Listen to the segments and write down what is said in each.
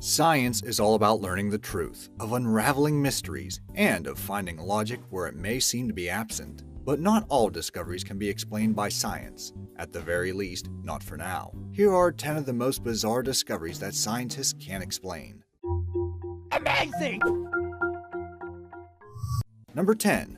Science is all about learning the truth, of unraveling mysteries, and of finding logic where it may seem to be absent. But not all discoveries can be explained by science, at the very least, not for now. Here are 10 of the most bizarre discoveries that scientists can't explain. Amazing! Number 10.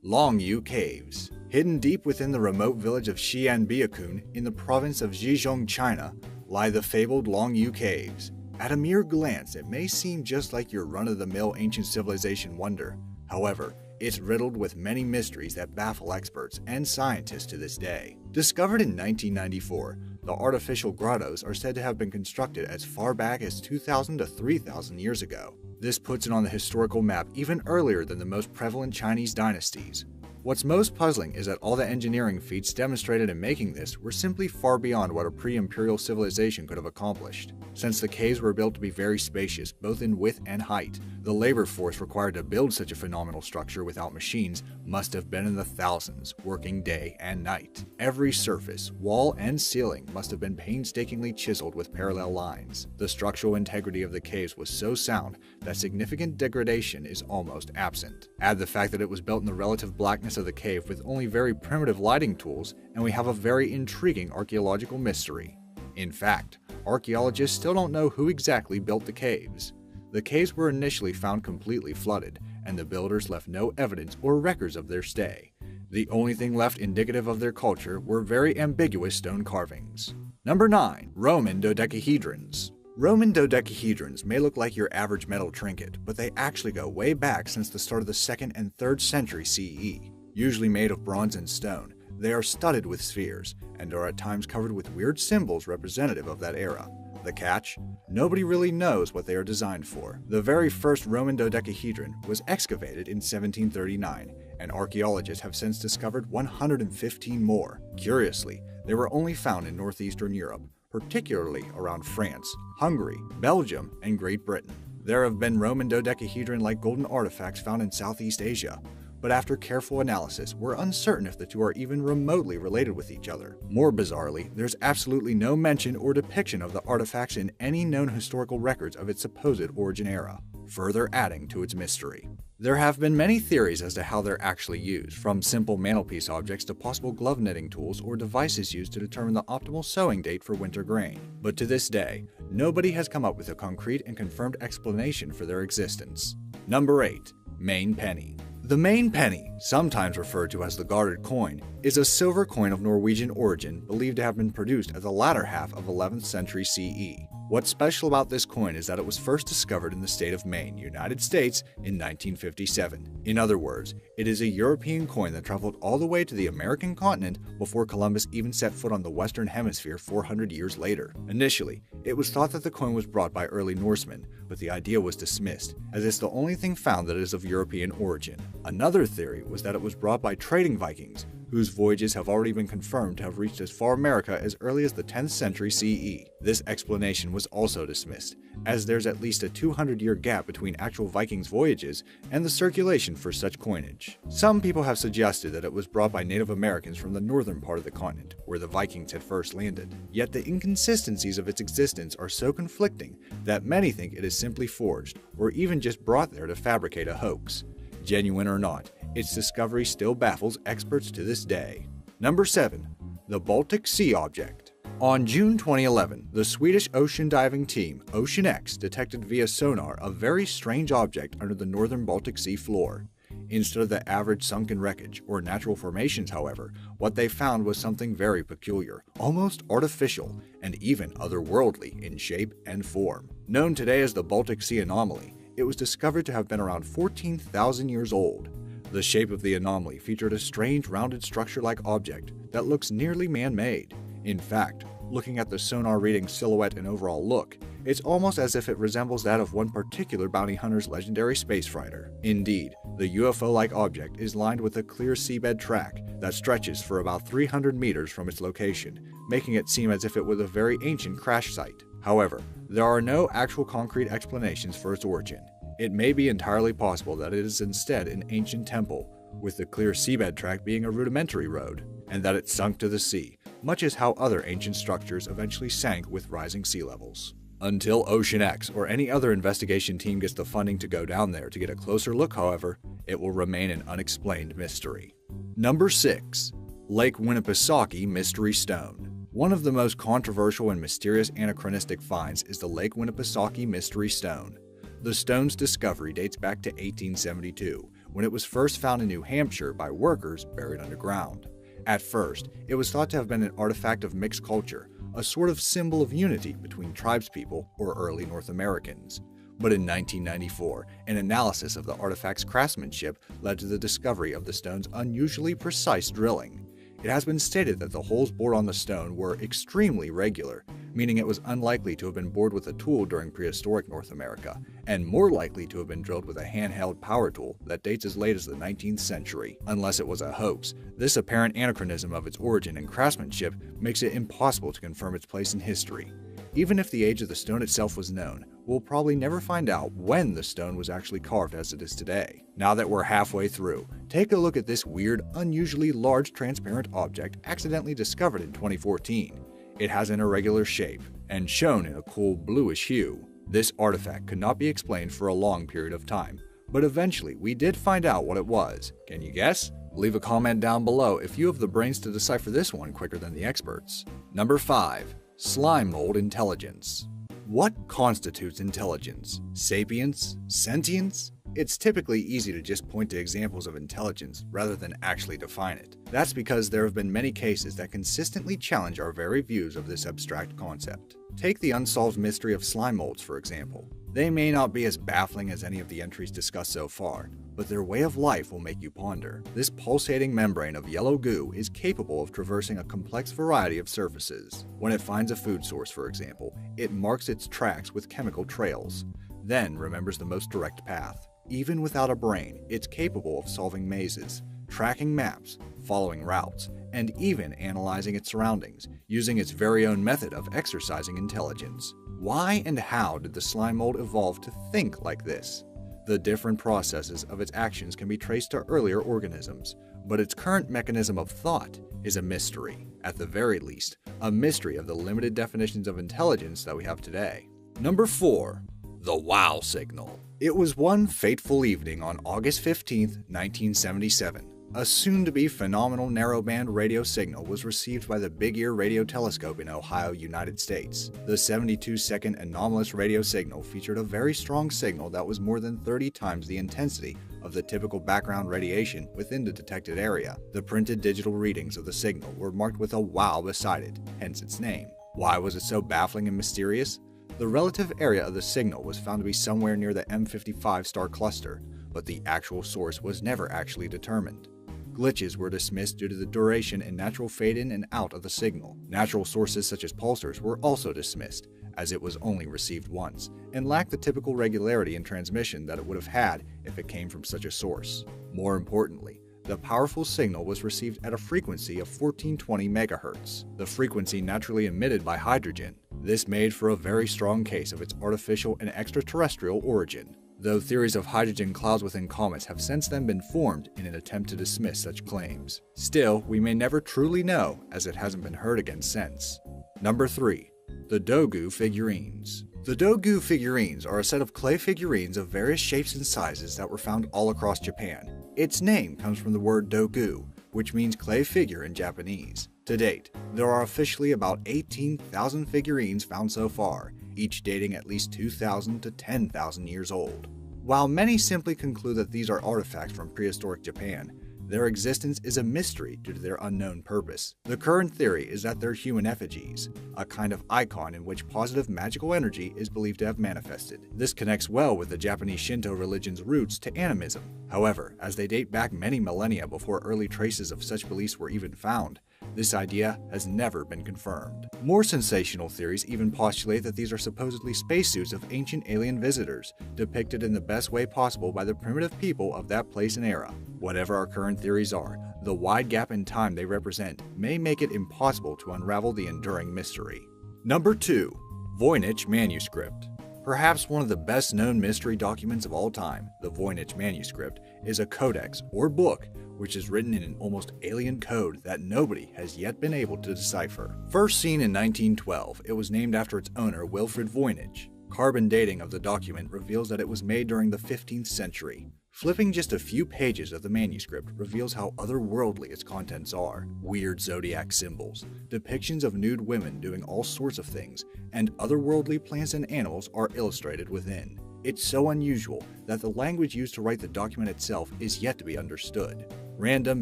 Longyu Caves. Hidden deep within the remote village of Xianbiakun in the province of Zhejiang, China, lie the fabled Longyu Caves. At a mere glance, it may seem just like your run-of-the-mill ancient civilization wonder. However, it's riddled with many mysteries that baffle experts and scientists to this day. Discovered in 1994, the artificial grottos are said to have been constructed as far back as 2,000 to 3,000 years ago. This puts it on the historical map even earlier than the most prevalent Chinese dynasties. What's most puzzling is that all the engineering feats demonstrated in making this were simply far beyond what a pre-imperial civilization could have accomplished. Since the caves were built to be very spacious, both in width and height, the labor force required to build such a phenomenal structure without machines must have been in the thousands, working day and night. Every surface, wall, and ceiling must have been painstakingly chiseled with parallel lines. The structural integrity of the caves was so sound that significant degradation is almost absent. Add the fact that it was built in the relative blackness of the cave with only very primitive lighting tools, and we have a very intriguing archaeological mystery. In fact, archaeologists still don't know who exactly built the caves. The caves were initially found completely flooded, and the builders left no evidence or records of their stay. The only thing left indicative of their culture were very ambiguous stone carvings. Number 9. Roman dodecahedrons. Roman dodecahedrons may look like your average metal trinket, but they actually go way back since the start of the 2nd and 3rd century CE. Usually made of bronze and stone, they are studded with spheres, and are at times covered with weird symbols representative of that era. The catch? Nobody really knows what they are designed for. The very first Roman dodecahedron was excavated in 1739, and archaeologists have since discovered 115 more. Curiously, they were only found in northeastern Europe, particularly around France, Hungary, Belgium, and Great Britain. There have been Roman dodecahedron-like golden artifacts found in Southeast Asia, but after careful analysis, we're uncertain if the two are even remotely related with each other. More bizarrely, there's absolutely no mention or depiction of the artifacts in any known historical records of its supposed origin era, further adding to its mystery. There have been many theories as to how they're actually used, from simple mantelpiece objects to possible glove knitting tools or devices used to determine the optimal sowing date for winter grain. But to this day, nobody has come up with a concrete and confirmed explanation for their existence. Number 8. Main Penny. The Main Penny, sometimes referred to as the gartered coin, is a silver coin of Norwegian origin believed to have been produced at the latter half of 11th century CE. What's special about this coin is that it was first discovered in the state of Maine, United States, in 1957. In other words, it is a European coin that traveled all the way to the American continent before Columbus even set foot on the Western Hemisphere 400 years later. Initially, it was thought that the coin was brought by early Norsemen, but the idea was dismissed, as it's the only thing found that is of European origin. Another theory was that it was brought by trading Vikings, whose voyages have already been confirmed to have reached as far America as early as the 10th century CE. This explanation was also dismissed, as there's at least a 200-year gap between actual Vikings' voyages and the circulation for such coinage. Some people have suggested that it was brought by Native Americans from the northern part of the continent, where the Vikings had first landed. Yet the inconsistencies of its existence are so conflicting that many think it is simply forged, or even just brought there to fabricate a hoax. Genuine or not, its discovery still baffles experts to this day. Number 7. The Baltic Sea Object. On June 2011, the Swedish ocean diving team Ocean X detected via sonar a very strange object under the northern Baltic Sea floor. Instead of the average sunken wreckage or natural formations, however, what they found was something very peculiar, almost artificial, and even otherworldly in shape and form. Known today as the Baltic Sea Anomaly, it was discovered to have been around 14,000 years old. The shape of the anomaly featured a strange rounded structure-like object that looks nearly man-made. In fact, looking at the sonar reading's silhouette and overall look, it's almost as if it resembles that of one particular bounty hunter's legendary space freighter. Indeed, the UFO-like object is lined with a clear seabed track that stretches for about 300 meters from its location, making it seem as if it was a very ancient crash site. However, there are no actual concrete explanations for its origin. It may be entirely possible that it is instead an ancient temple, with the clear seabed track being a rudimentary road, and that it sunk to the sea, much as how other ancient structures eventually sank with rising sea levels. Until Ocean X or any other investigation team gets the funding to go down there to get a closer look, however, it will remain an unexplained mystery. Number 6. Lake Winnipesaukee Mystery Stone. One of the most controversial and mysterious anachronistic finds is the Lake Winnipesaukee Mystery Stone. The stone's discovery dates back to 1872, when it was first found in New Hampshire by workers buried underground. At first, it was thought to have been an artifact of mixed culture, a sort of symbol of unity between tribespeople or early North Americans. But in 1994, an analysis of the artifact's craftsmanship led to the discovery of the stone's unusually precise drilling. It has been stated that the holes bored on the stone were extremely regular, meaning it was unlikely to have been bored with a tool during prehistoric North America, and more likely to have been drilled with a handheld power tool that dates as late as the 19th century. Unless it was a hoax, this apparent anachronism of its origin and craftsmanship makes it impossible to confirm its place in history. Even if the age of the stone itself was known, we'll probably never find out when the stone was actually carved as it is today. Now that we're halfway through, take a look at this weird, unusually large transparent object accidentally discovered in 2014. It has an irregular shape, and shown in a cool bluish hue. This artifact could not be explained for a long period of time, but eventually we did find out what it was. Can you guess? Leave a comment down below if you have the brains to decipher this one quicker than the experts. Number 5. Slime mold intelligence. What constitutes intelligence? Sapience? Sentience? It's typically easy to just point to examples of intelligence rather than actually define it. That's because there have been many cases that consistently challenge our very views of this abstract concept. Take the unsolved mystery of slime molds, for example. They may not be as baffling as any of the entries discussed so far, but their way of life will make you ponder. This pulsating membrane of yellow goo is capable of traversing a complex variety of surfaces. When it finds a food source, for example, it marks its tracks with chemical trails, then remembers the most direct path. Even without a brain, it's capable of solving mazes, tracking maps, following routes, and even analyzing its surroundings, using its very own method of exercising intelligence. Why and how did the slime mold evolve to think like this? The different processes of its actions can be traced to earlier organisms, but its current mechanism of thought is a mystery. At the very least, a mystery of the limited definitions of intelligence that we have today. Number 4. The wow signal. It was one fateful evening on August 15, 1977. A soon-to-be phenomenal narrowband radio signal was received by the Big Ear Radio Telescope in Ohio, United States. The 72-second anomalous radio signal featured a very strong signal that was more than 30 times the intensity of the typical background radiation within the detected area. The printed digital readings of the signal were marked with a wow beside it, hence its name. Why was it so baffling and mysterious? The relative area of the signal was found to be somewhere near the M55 star cluster, but the actual source was never actually determined. Glitches were dismissed due to the duration and natural fade in and out of the signal. Natural sources such as pulsars were also dismissed, as it was only received once, and lacked the typical regularity in transmission that it would have had if it came from such a source. More importantly, the powerful signal was received at a frequency of 1420 MHz, the frequency naturally emitted by hydrogen. This made for a very strong case of its artificial and extraterrestrial origin, though theories of hydrogen clouds within comets have since then been formed in an attempt to dismiss such claims. Still, we may never truly know, as it hasn't been heard again since. Number 3. The Dogu figurines. The Dogu figurines are a set of clay figurines of various shapes and sizes that were found all across Japan. Its name comes from the word dogu, which means clay figure in Japanese. To date, there are officially about 18,000 figurines found so far, each dating at least 2,000 to 10,000 years old. While many simply conclude that these are artifacts from prehistoric Japan, their existence is a mystery due to their unknown purpose. The current theory is that they're human effigies, a kind of icon in which positive magical energy is believed to have manifested. This connects well with the Japanese Shinto religion's roots to animism. However, as they date back many millennia before early traces of such beliefs were even found, this idea has never been confirmed. More sensational theories even postulate that these are supposedly spacesuits of ancient alien visitors, depicted in the best way possible by the primitive people of that place and era. Whatever our current theories are, the wide gap in time they represent may make it impossible to unravel the enduring mystery. Number 2. Voynich Manuscript. Perhaps one of the best known mystery documents of all time, the Voynich Manuscript is a codex, or book, which is written in an almost alien code that nobody has yet been able to decipher. First seen in 1912, it was named after its owner, Wilfrid Voynich. Carbon dating of the document reveals that it was made during the 15th century. Flipping just a few pages of the manuscript reveals how otherworldly its contents are. Weird zodiac symbols, depictions of nude women doing all sorts of things, and otherworldly plants and animals are illustrated within. It's so unusual that the language used to write the document itself is yet to be understood. Random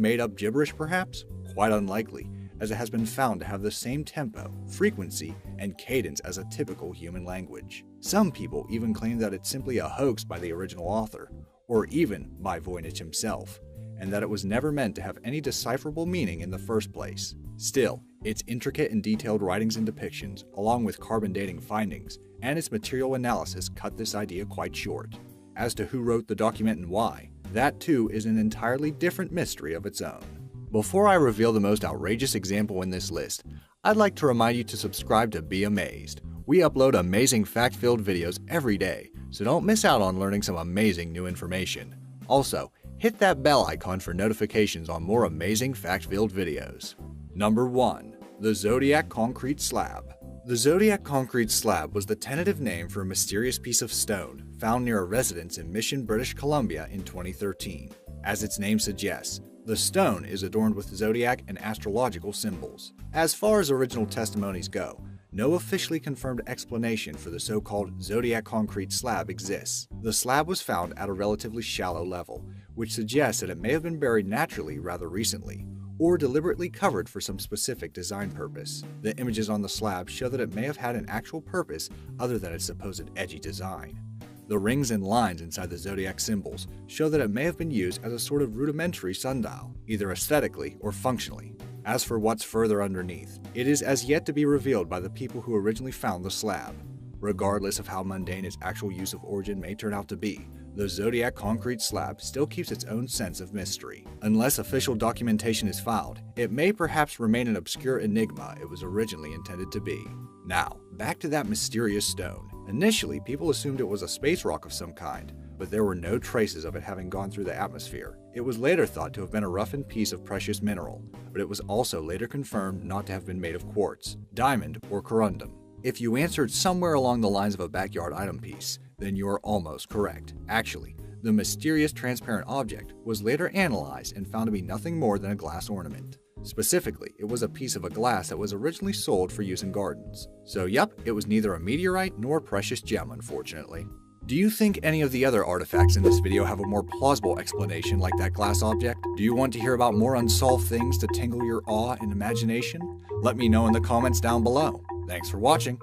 made-up gibberish perhaps? Quite unlikely, as it has been found to have the same tempo, frequency, and cadence as a typical human language. Some people even claim that it's simply a hoax by the original author, or even by Voynich himself, and that it was never meant to have any decipherable meaning in the first place. Still, its intricate and detailed writings and depictions, along with carbon dating findings, and its material analysis cut this idea quite short. As to who wrote the document and why, that too is an entirely different mystery of its own. Before I reveal the most outrageous example in this list, I'd like to remind you to subscribe to Be Amazed. We upload amazing fact-filled videos every day, so don't miss out on learning some amazing new information. Also, hit that bell icon for notifications on more amazing fact-filled videos. Number 1. The Zodiac Concrete Slab. The Zodiac Concrete Slab was the tentative name for a mysterious piece of stone found near a residence in Mission, British Columbia in 2013. As its name suggests, the stone is adorned with zodiac and astrological symbols. As far as original testimonies go, no officially confirmed explanation for the so-called Zodiac Concrete Slab exists. The slab was found at a relatively shallow level, which suggests that it may have been buried naturally rather recently, or deliberately covered for some specific design purpose. The images on the slab show that it may have had an actual purpose other than its supposed edgy design. The rings and lines inside the zodiac symbols show that it may have been used as a sort of rudimentary sundial, either aesthetically or functionally. As for what's further underneath, it is as yet to be revealed by the people who originally found the slab. Regardless of how mundane its actual use of origin may turn out to be, the Zodiac Concrete Slab still keeps its own sense of mystery. Unless official documentation is filed, it may perhaps remain an obscure enigma it was originally intended to be. Now, back to that mysterious stone. Initially, people assumed it was a space rock of some kind, but there were no traces of it having gone through the atmosphere. It was later thought to have been a roughened piece of precious mineral, but it was also later confirmed not to have been made of quartz, diamond, or corundum. If you answered somewhere along the lines of a backyard item piece, then you are almost correct. Actually, the mysterious transparent object was later analyzed and found to be nothing more than a glass ornament. Specifically, it was a piece of a glass that was originally sold for use in gardens. So yep, it was neither a meteorite nor a precious gem, unfortunately. Do you think any of the other artifacts in this video have a more plausible explanation like that glass object? Do you want to hear about more unsolved things to tingle your awe and imagination? Let me know in the comments down below. Thanks for watching.